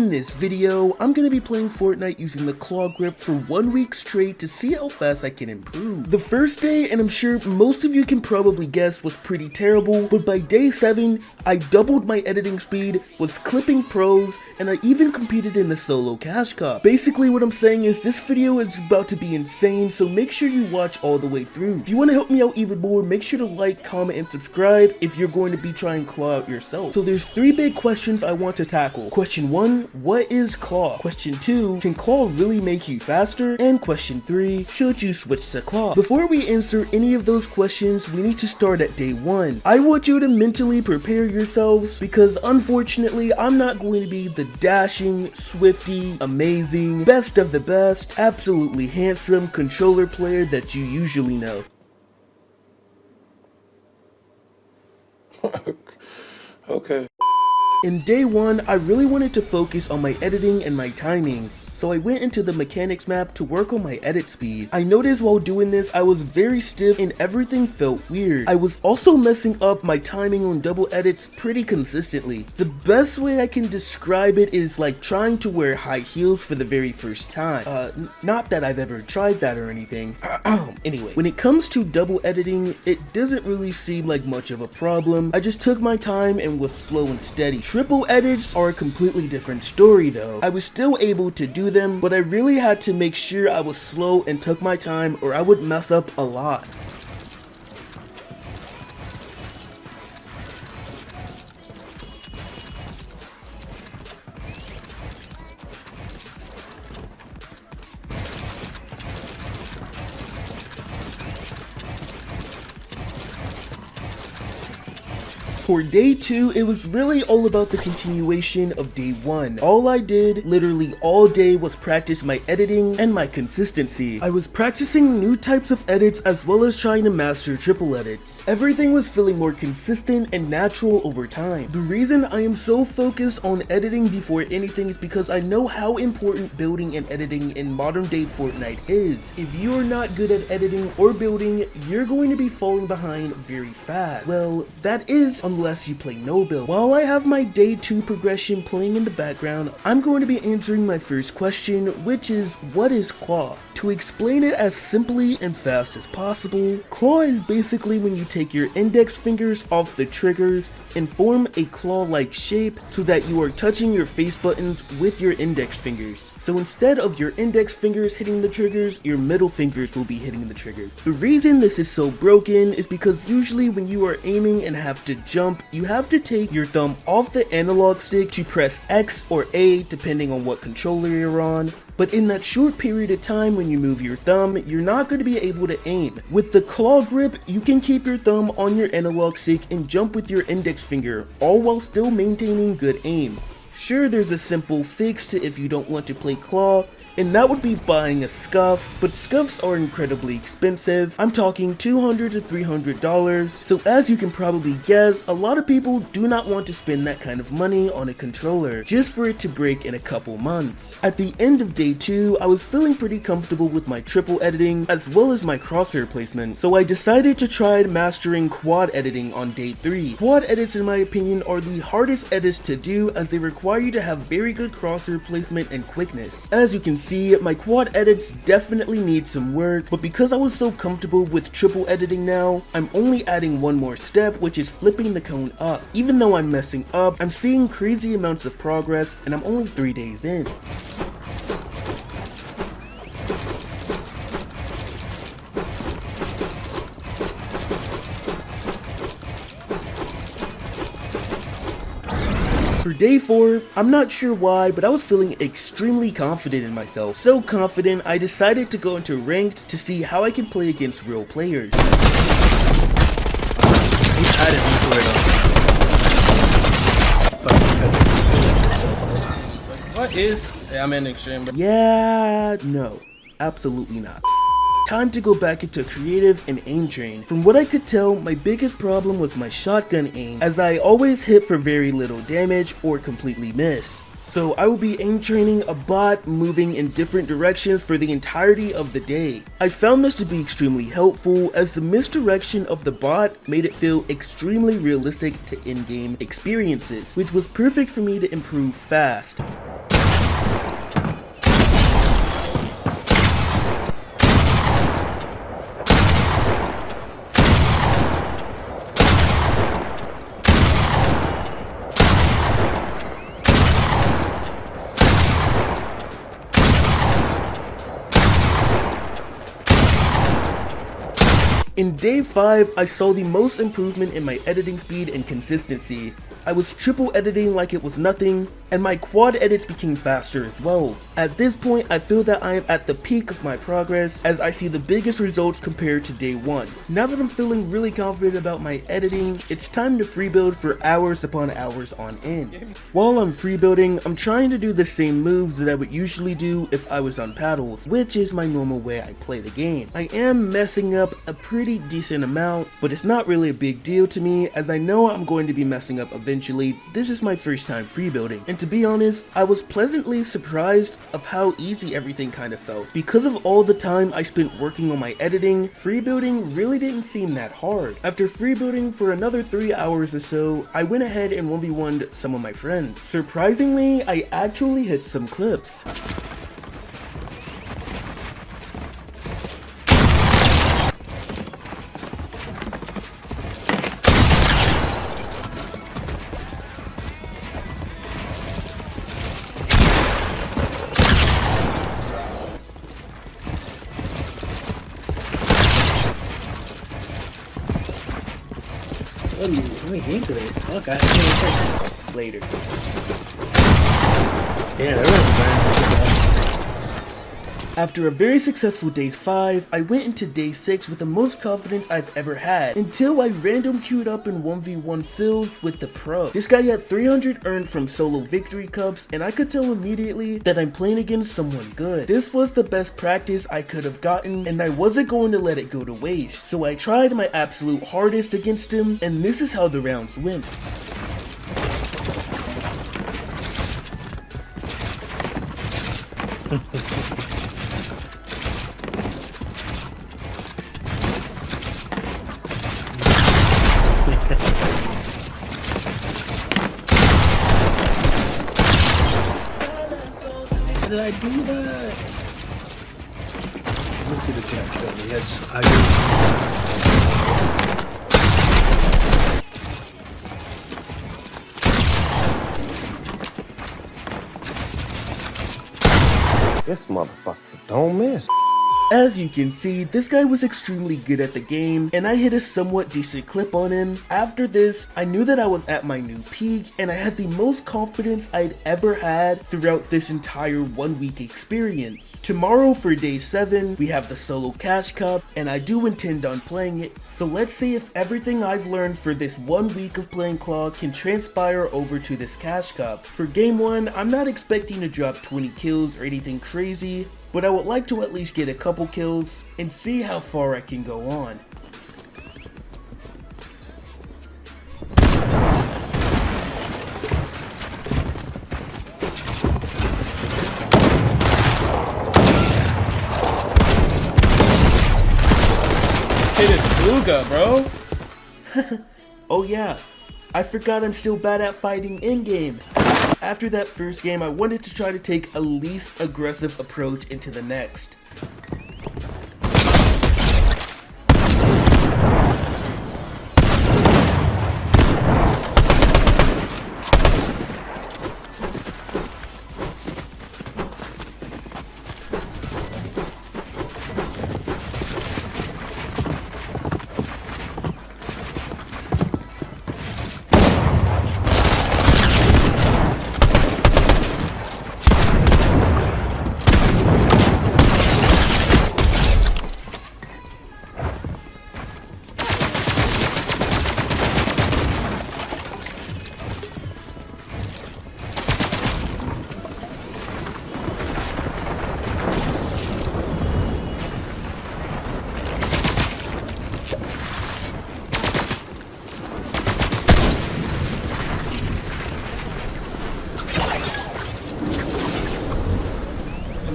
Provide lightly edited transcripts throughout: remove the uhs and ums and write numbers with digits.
In this video, I'm going to be playing Fortnite using the claw grip for 1 week straight to see how fast I can improve. The first day, and I'm sure most of you can probably guess, was pretty terrible, but by day 7, I doubled my editing speed, was clipping pros, and I even competed in the solo cash cup. Basically what I'm saying is this video is about to be insane, so make sure you watch all the way through. If you want to help me out even more, make sure to like, comment, and subscribe if you're going to be trying claw out yourself. So there's 3 big questions I want to tackle. Question 1, what is claw? Question 2, can claw really make you faster? And question 3, should you switch to claw? Before we answer any of those questions, we need to start at day 1. I want you to mentally prepare yourselves because unfortunately, I'm not going to be the dashing, swifty, amazing, best of the best, absolutely handsome controller player that you usually know. Okay. In day 1, I really wanted to focus on my editing and my timing, so I went into the mechanics map to work on my edit speed. I noticed while doing this, I was very stiff and everything felt weird. I was also messing up my timing on double edits pretty consistently. The best way I can describe it is like trying to wear high heels for the very first time. Not that I've ever tried that or anything. Anyway, when it comes to double editing, it doesn't really seem like much of a problem. I just took my time and was slow and steady. Triple edits are a completely different story though. I was still able to do them, but I really had to make sure I was slow and took my time or I would mess up a lot. For day 2, it was really all about the continuation of day 1. All I did, literally all day, was practice my editing and my consistency. I was practicing new types of edits as well as trying to master triple edits. Everything was feeling more consistent and natural over time. The reason I am so focused on editing before anything is because I know how important building and editing in modern day Fortnite is. If you are not good at editing or building, you're going to be falling behind very fast. Well, that is unless you play no build. While I have my day 2 progression playing in the background, I'm going to be answering my first question, which is, what is claw? To explain it as simply and fast as possible, claw is basically when you take your index fingers off the triggers and form a claw-like shape so that you are touching your face buttons with your index fingers. So instead of your index fingers hitting the triggers, your middle fingers will be hitting the triggers. The reason this is so broken is because usually when you are aiming and have to jump, you have to take your thumb off the analog stick to press X or A depending on what controller you're on. But in that short period of time when you move your thumb, you're not going to be able to aim. With the claw grip, you can keep your thumb on your analog stick and jump with your index finger, all while still maintaining good aim. Sure, there's a simple fix to if you don't want to play claw, and that would be buying a scuff, but scuffs are incredibly expensive. I'm talking $200 to $300, so as you can probably guess, a lot of people do not want to spend that kind of money on a controller, just for it to break in a couple months. At the end of day 2, I was feeling pretty comfortable with my triple editing, as well as my crosshair placement, so I decided to try mastering quad editing on day 3. Quad edits, in my opinion, are the hardest edits to do as they require you to have very good crosshair placement and quickness. As you can see, my quad edits definitely need some work, but because I was so comfortable with triple editing now, I'm only adding one more step, which is flipping the cone up. Even though I'm messing up, I'm seeing crazy amounts of progress, and I'm only 3 days in. For day 4, I'm not sure why, but I was feeling extremely confident in myself. So confident, I decided to go into ranked to see how I can play against real players. What is? Yeah, I'm in extreme. Yeah, no, absolutely not. Time to go back into creative and aim train. From what I could tell, my biggest problem was my shotgun aim, as I always hit for very little damage or completely miss. So I will be aim training a bot moving in different directions for the entirety of the day. I found this to be extremely helpful as the misdirection of the bot made it feel extremely realistic to in-game experiences, which was perfect for me to improve fast. In day 5, I saw the most improvement in my editing speed and consistency. I was triple editing like it was nothing, and my quad edits became faster as well. At this point, I feel that I am at the peak of my progress as I see the biggest results compared to day 1. Now that I'm feeling really confident about my editing, it's time to free build for hours upon hours on end. While I'm free building, I'm trying to do the same moves that I would usually do if I was on paddles, which is my normal way I play the game. I am messing up a pretty decent amount, but it's not really a big deal to me as I know I'm going to be messing up eventually. This is my first time free building, and to be honest, I was pleasantly surprised of how easy everything kind of felt. Because of all the time I spent working on my editing, free building really didn't seem that hard. After free building for another 3 hours or so, I went ahead and 1v1'd some of my friends. Surprisingly, I actually hit some clips. What do you game today? Fuck, I can't Later. Yeah, that was After a very successful day 5, I went into day 6 with the most confidence I've ever had, until I random queued up in 1v1 fills with the pro. This guy had 300 earned from solo victory cups, and I could tell immediately that I'm playing against someone good. This was the best practice I could have gotten, and I wasn't going to let it go to waste. So I tried my absolute hardest against him, and this is how the rounds went. How did I do that? Let me see the capture. Yes, I do. This motherfucker don't miss. As you can see, this guy was extremely good at the game, and I hit a somewhat decent clip on him. After this, I knew that I was at my new peak, and I had the most confidence I'd ever had throughout this entire 1 week experience. Tomorrow for day 7, we have the solo cash cup, and I do intend on playing it, so let's see if everything I've learned for this 1 week of playing Claw can transpire over to this cash cup. For game 1, I'm not expecting to drop 20 kills or anything crazy, but I would like to at least get a couple kills and see how far I can go on. Hit it, Booga, bro. Oh yeah, I forgot I'm still bad at fighting in-game. After that first game, I wanted to try to take a least aggressive approach into the next.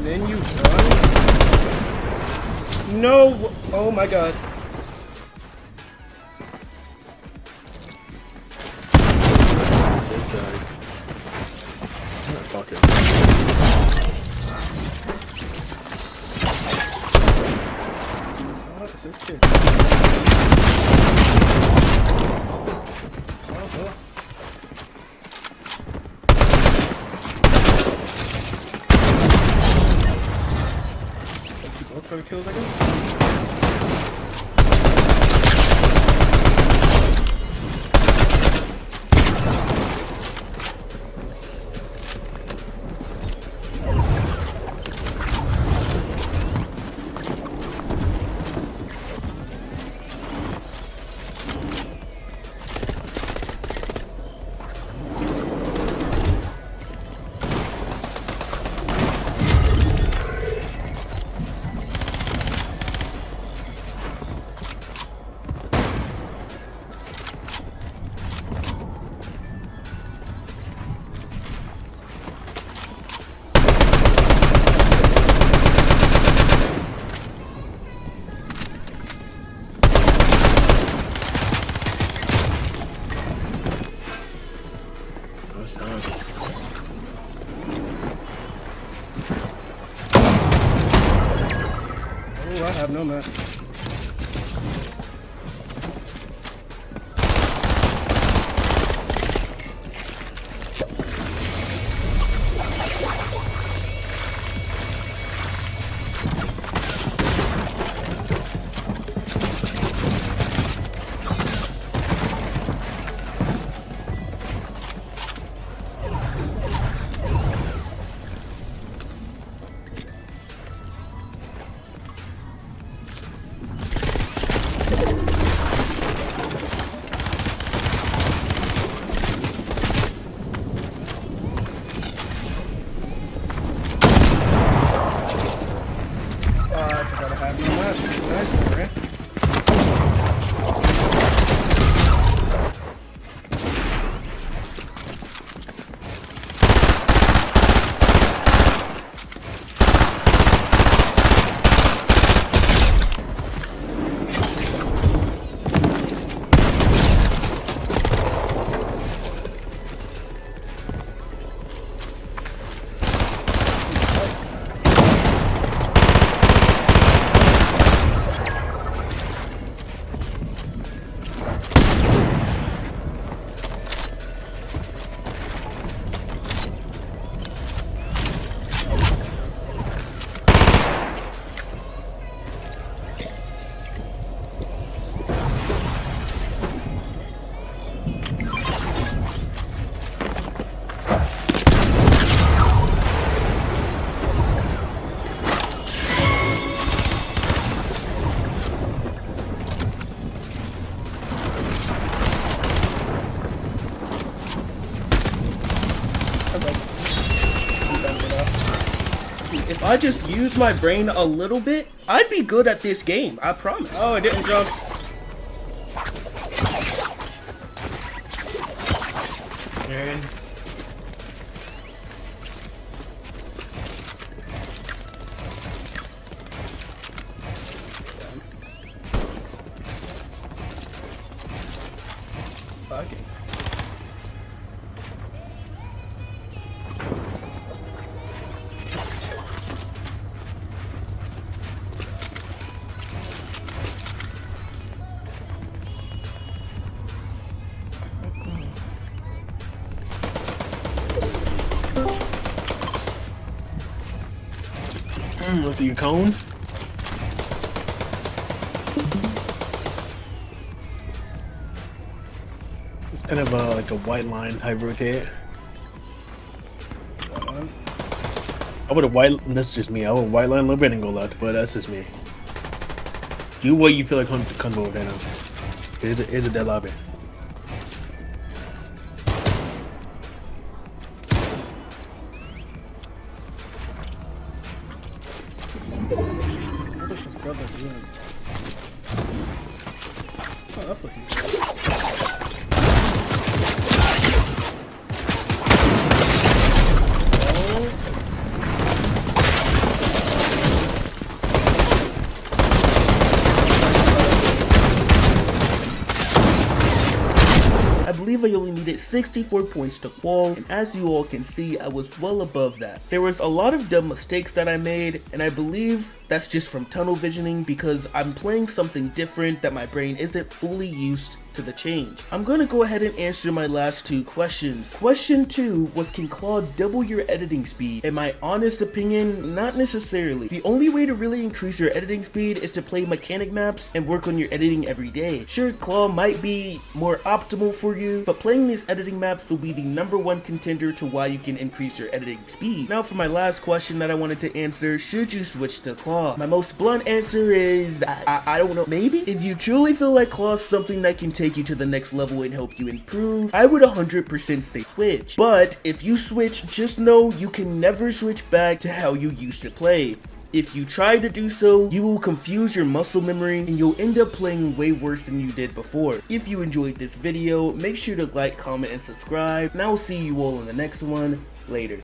Then you run? No! Oh my god. Same time. Oh, fuck it. What is this shit? Look for the kills, I guess. Oh, I have no map. I forgot I have no map. Nice, right? If I just use my brain a little bit, I'd be good at this game, I promise. Oh, it didn't jump. Aaron. Okay. With your cone. It's kind of like a white line type rotate. I would have white. That's just me. I would white line a little bit and go left, but that's just me. Do what you feel like comfortable with right now. Here's a dead lobby. What does this brother doing? Oh, that's what he's doing. I believe I only needed 64 points to qual, and as you all can see, I was well above that. There was a lot of dumb mistakes that I made, and I believe that's just from tunnel visioning because I'm playing something different that my brain isn't fully used to the change. I'm gonna go ahead and answer my last two questions. Question 2 was, can Claude double your editing speed? In my honest opinion, not necessarily. The only way to really increase your editing speed is to play mechanic maps and work on your editing every day. Sure, Claude might be more optimal for you, but playing these editing maps will be the #1 contender to why you can increase your editing speed. Now for my last question that I wanted to answer, should you switch to Claude? My most blunt answer is, I don't know, maybe? If you truly feel like Claude's something that can take you to the next level and help you improve, I would 100% say switch. But if you switch, just know you can never switch back to how you used to play. If you try to do so, you will confuse your muscle memory and you'll end up playing way worse than you did before. If you enjoyed this video, make sure to like, comment, and subscribe, and I will see you all in the next one. Later.